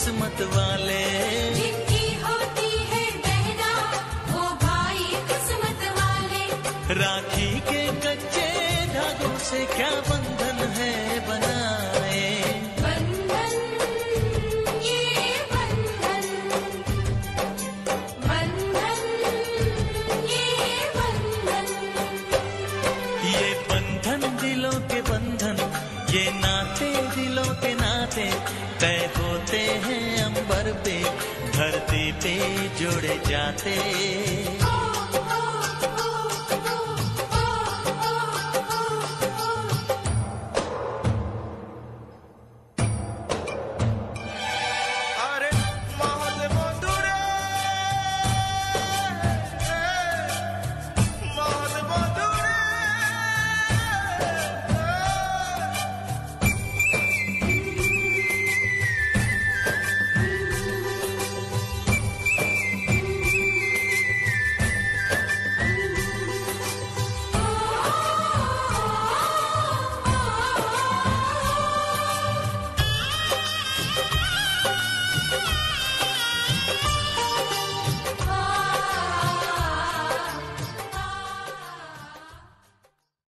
किस्मत वाले। जिनकी होती है बहना वो भाई किस्मत वाले। राखी के कच्चे धागों से क्या बंधन है बनाए। बंधन ये बंधन, बंधन ये बंधन। ये बंधन दिलों के बंधन, ये नाते दिलों के नाते तय होते हैं अंबर पे, धरती पे जोड़े जाते।